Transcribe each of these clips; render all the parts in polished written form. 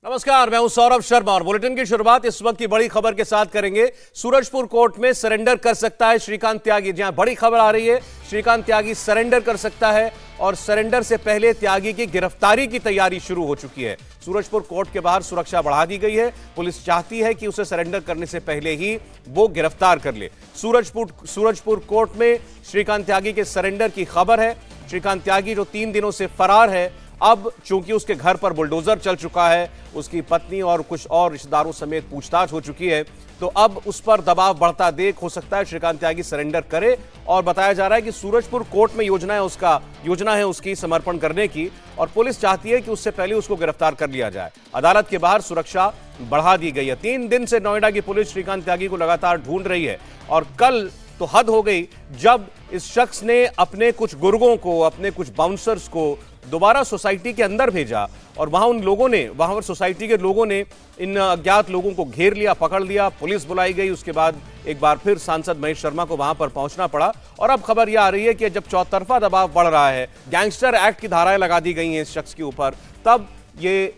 नमस्कार, मैं हूं सौरभ शर्मा और बुलेटिन की शुरुआत इस वक्त की बड़ी खबर के साथ करेंगे। सूरजपुर कोर्ट में सरेंडर कर सकता है श्रीकांत त्यागी। जहां बड़ी खबर आ रही है, श्रीकांत त्यागी सरेंडर कर सकता है और सरेंडर से पहले त्यागी की गिरफ्तारी की तैयारी शुरू हो चुकी है। सूरजपुर कोर्ट के बाहर सुरक्षा बढ़ा दी गई है। पुलिस चाहती है कि उसे सरेंडर करने से पहले ही वो गिरफ्तार कर ले। सूरजपुर कोर्ट में श्रीकांत त्यागी के सरेंडर की खबर है। श्रीकांत त्यागी जो 3 दिनों से फरार है, अब चूंकि उसके घर पर बुलडोजर चल चुका है, उसकी पत्नी और कुछ और रिश्तेदारों समेत पूछताछ हो चुकी है, तो अब उस पर दबाव बढ़ता देख हो सकता है श्रीकांत त्यागी सरेंडर करे। और बताया जा रहा है कि सूरजपुर कोर्ट में योजना है उसकी समर्पण करने की, और पुलिस चाहती है कि उससे पहले उसको गिरफ्तार कर लिया जाए। अदालत के बाहर सुरक्षा बढ़ा दी गई है। 3 दिन से नोएडा की पुलिस श्रीकांत त्यागी को लगातार ढूंढ रही है और कल तो हद हो गई जब इस शख्स ने अपने कुछ गुर्गों को, अपने कुछ बाउंसर्स को दोबारा सोसाइटी के अंदर भेजा और वहां सोसाइटी के लोगों ने इन अज्ञात लोगों को घेर लिया, पकड़ लिया। पुलिस बुलाई गई। उसके बाद एक बार फिर सांसद महेश शर्मा को वहां पर पहुंचना पड़ा। और अब खबर यह आ रही है कि जब चौतरफा दबाव बढ़ रहा है, गैंगस्टर एक्ट की धाराएं लगा दी गई हैं इस शख्स के ऊपर, तब ये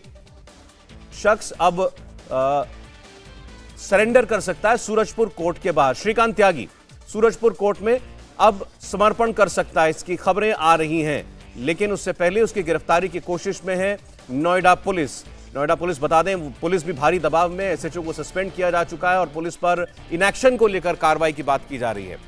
शख्स अब सरेंडर कर सकता है सूरजपुर कोर्ट के बाहर। श्रीकांत त्यागी सूरजपुर कोर्ट में अब समर्पण कर सकता है, इसकी खबरें आ रही हैं। लेकिन उससे पहले उसकी गिरफ्तारी की कोशिश में है नोएडा पुलिस। बता दें, पुलिस भी भारी दबाव में। एसएचओ को सस्पेंड किया जा चुका है और पुलिस पर इनएक्शन को लेकर कार्रवाई की बात की जा रही है।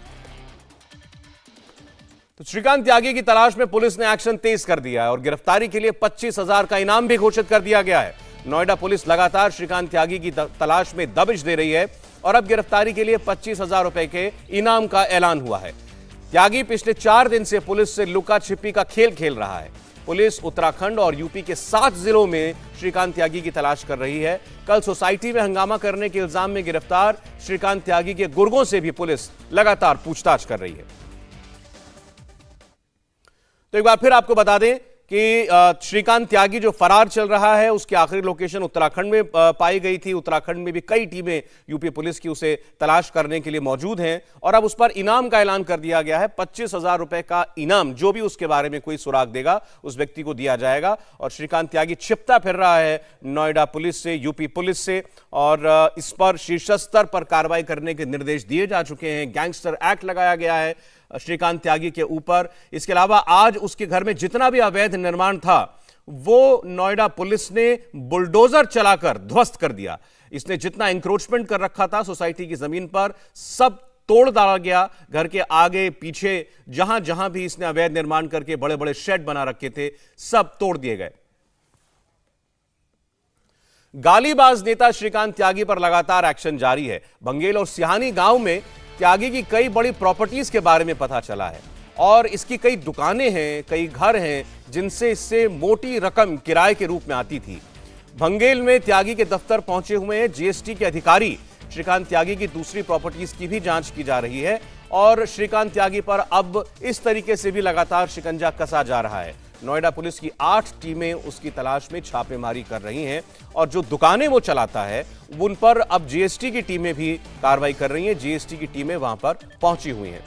तो श्रीकांत त्यागी की तलाश में पुलिस ने एक्शन तेज कर दिया है और गिरफ्तारी के लिए 25,000 का इनाम भी घोषित कर दिया गया है। नोएडा पुलिस लगातार श्रीकांत त्यागी की तलाश में दबिश दे रही है और अब गिरफ्तारी के लिए 25,000 रुपए के इनाम का ऐलान हुआ है। त्यागी पिछले 4 दिन से पुलिस से लुका छिपी का खेल खेल रहा है। पुलिस उत्तराखंड और यूपी के 7 जिलों में श्रीकांत त्यागी की तलाश कर रही है। कल सोसाइटी में हंगामा करने के इल्जाम में गिरफ्तार श्रीकांत त्यागी के गुर्गों से भी पुलिस लगातार पूछताछ कर रही है। तो एक बार फिर आपको बता दें कि श्रीकांत त्यागी जो फरार चल रहा है, उसकी आखिरी लोकेशन उत्तराखंड में पाई गई थी। उत्तराखंड में भी कई टीमें यूपी पुलिस की उसे तलाश करने के लिए मौजूद हैं और अब उस पर इनाम का ऐलान कर दिया गया है। 25,000 रुपए का इनाम, जो भी उसके बारे में कोई सुराग देगा उस व्यक्ति को दिया जाएगा। और श्रीकांत त्यागी छिपता फिर रहा है नोएडा पुलिस से, यूपी पुलिस से, और इस पर शीर्ष स्तर पर कार्रवाई करने के निर्देश दिए जा चुके हैं। गैंगस्टर एक्ट लगाया गया है श्रीकांत त्यागी के ऊपर। इसके अलावा आज उसके घर में जितना भी अवैध निर्माण था वो नोएडा पुलिस ने बुलडोजर चलाकर ध्वस्त कर दिया। इसने जितना एंक्रोचमेंट कर रखा था सोसाइटी की जमीन पर, सब तोड़ डाला गया। घर के आगे पीछे जहां जहां भी इसने अवैध निर्माण करके बड़े बड़े शेड बना रखे थे, सब तोड़ दिए गए। गालीबाज नेता श्रीकांत त्यागी पर लगातार एक्शन जारी है। बंगेल और सिहानी गांव में त्यागी की कई बड़ी प्रॉपर्टीज के बारे में पता चला है और इसकी कई दुकानें हैं, कई घर हैं जिनसे इससे मोटी रकम किराए के रूप में आती थी। बंगेल में त्यागी के दफ्तर पहुंचे हुए हैं जीएसटी के अधिकारी। श्रीकांत त्यागी की दूसरी प्रॉपर्टीज की भी जांच की जा रही है और श्रीकांत त्यागी पर अब इस तरीके से भी लगातार शिकंजा कसा जा रहा है। नोएडा पुलिस की 8 टीमें उसकी तलाश में छापेमारी कर रही हैं और जो दुकानें वो चलाता है उन पर अब जीएसटी की टीमें भी कार्रवाई कर रही हैं। जीएसटी की टीमें वहां पर पहुंची हुई हैं।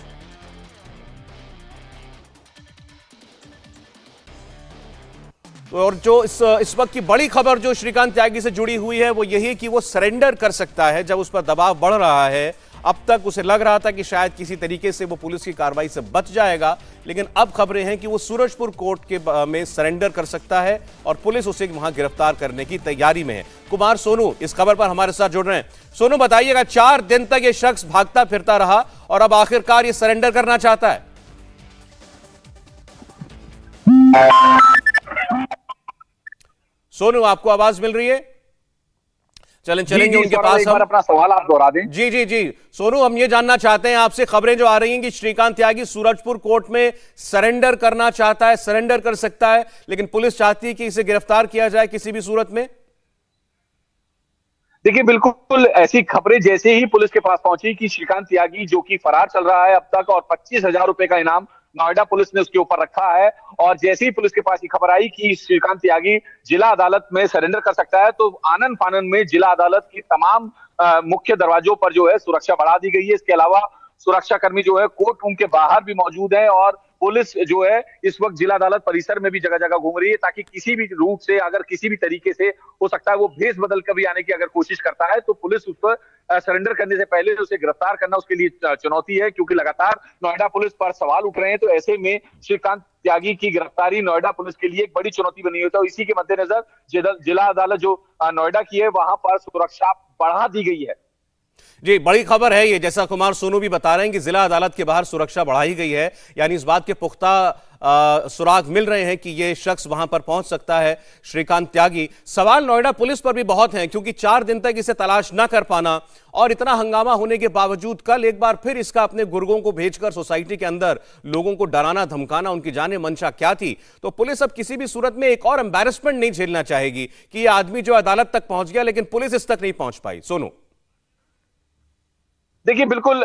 और जो इस वक्त की बड़ी खबर जो श्रीकांत त्यागी से जुड़ी हुई है वो यही कि वो सरेंडर कर सकता है जब उस पर दबाव बढ़ रहा है। अब तक उसे लग रहा था कि शायद किसी तरीके से वो पुलिस की कार्रवाई से बच जाएगा, लेकिन अब खबरें हैं कि वो सूरजपुर कोर्ट के में सरेंडर कर सकता है और पुलिस उसे वहां गिरफ्तार करने की तैयारी में है। कुमार सोनू इस खबर पर हमारे साथ जुड़ रहे हैं। सोनू, बताइएगा, 4 दिन तक ये शख्स भागता फिरता रहा और अब आखिरकार ये सरेंडर करना चाहता है। सोनू, आपको आवाज मिल रही है? चलेंगे उनके पास। हम अपना सवाल आप दोहरा दें। जी सोनू, हम ये जानना चाहते हैं आपसे, खबरें जो आ रही हैं कि श्रीकांत त्यागी सूरजपुर कोर्ट में सरेंडर करना चाहता है, सरेंडर कर सकता है, लेकिन पुलिस चाहती है कि इसे गिरफ्तार किया जाए किसी भी सूरत में। देखिए, बिल्कुल ऐसी खबरें जैसे ही पुलिस के पास पहुंची कि श्रीकांत त्यागी जो कि फरार चल रहा है अब तक और 25,000 रुपए का इनाम नोएडा पुलिस ने उसके ऊपर रखा है, और जैसे ही पुलिस के पास ये खबर आई कि श्रीकांत त्यागी जिला अदालत में सरेंडर कर सकता है, तो आनन फानन में जिला अदालत की तमाम मुख्य दरवाजों पर जो है सुरक्षा बढ़ा दी गई है। इसके अलावा सुरक्षाकर्मी जो है कोर्ट रूम के बाहर भी मौजूद है और पुलिस जो है इस वक्त जिला अदालत परिसर में भी जगह जगह घूम रही है, ताकि किसी भी रूट से, अगर किसी भी तरीके से हो सकता है वो भेष बदल कर भी आने की अगर कोशिश करता है, तो पुलिस उस पर सरेंडर करने से पहले उसे गिरफ्तार करना उसके लिए चुनौती है, क्योंकि लगातार नोएडा पुलिस पर सवाल उठ रहे हैं। तो ऐसे में श्रीकांत त्यागी की गिरफ्तारी नोएडा पुलिस के लिए एक बड़ी चुनौती बनी हुई है। तो इसी के मद्देनजर जिला अदालत जो नोएडा की है, वहां पर सुरक्षा बढ़ा दी गई है। जी, बड़ी खबर है ये, जैसा कुमार सोनू भी बता रहे हैं कि जिला अदालत के बाहर सुरक्षा बढ़ाई गई है, यानी इस बात के पुख्ता सुराग मिल रहे हैं कि ये शख्स वहां पर पहुंच सकता है, श्रीकांत त्यागी। सवाल नोएडा पुलिस पर भी बहुत हैं, क्योंकि 4 दिन तक इसे तलाश न कर पाना और इतना हंगामा होने के बावजूद कल एक बार फिर इसका अपने गुर्गों को भेजकर सोसाइटी के अंदर लोगों को डराना धमकाना, उनकी जाने मंशा क्या थी। तो पुलिस अब किसी भी सूरत में एक और एम्बैरेसमेंट नहीं झेलना चाहेगी कि यह आदमी जो अदालत तक पहुंच गया लेकिन पुलिस इस तक नहीं पहुंच पाई। सोनू, देखिए, बिल्कुल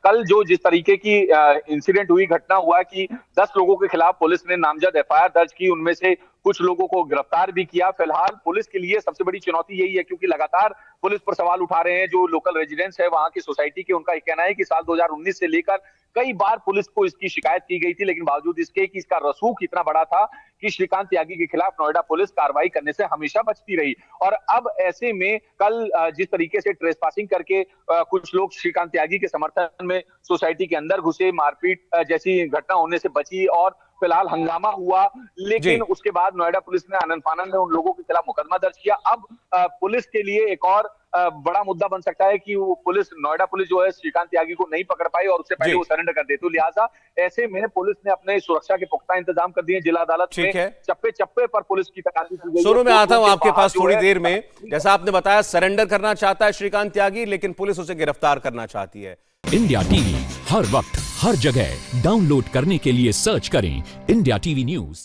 कल जो जिस तरीके की इंसिडेंट हुई, घटना हुआ कि 10 लोगों के खिलाफ पुलिस ने नामजद एफआईआर दर्ज की, उनमें से कुछ लोगों को गिरफ्तार भी किया। फिलहाल पुलिस के लिए सबसे बड़ी चुनौती यही है, क्योंकि लगातार पुलिस पर सवाल उठा रहे हैं जो लोकल रेजिडेंट्स है वहां की सोसाइटी के। उनका कहना है कि साल 2019 से लेकर कई बार पुलिस को इसकी शिकायत की गई थी, लेकिन बावजूद इसके कि इसका रसूख इतना बड़ा था कि श्रीकांत त्यागी के खिलाफ नोएडा पुलिस कार्रवाई करने से हमेशा बचती रही। और अब ऐसे में कल जिस तरीके से ट्रेसपासिंग करके कुछ लोग श्रीकांत त्यागी के समर्थन में सोसाइटी के अंदर घुसे, मारपीट जैसी घटना होने से बची और फिलहाल हंगामा हुआ, लेकिन उसके बाद नोएडा पुलिस ने आनन फानन में उन लोगों के खिलाफ मुकदमा दर्ज किया। अब पुलिस के लिए एक और बड़ा मुद्दा बन सकता है कि वो पुलिस, नोएडा पुलिस जो है श्रीकांत त्यागी को नहीं पकड़ पाई और उससे पहले वो सरेंडर कर दे। तो लिहाजा ऐसे में पुलिस ने अपने सुरक्षा के पुख्ता इंतजाम कर दिए। जिला अदालत में चप्पे चप्पे पर पुलिस की तैनाती की गई है। सोनू, मैं आता हूं आपके पास थोड़ी देर में। जैसा आपने बताया, सरेंडर करना चाहता है श्रीकांत त्यागी, लेकिन पुलिस उसे गिरफ्तार करना चाहती है। इंडिया टीवी हर वक्त हर जगह डाउनलोड करने के लिए सर्च करें इंडिया टीवी न्यूज।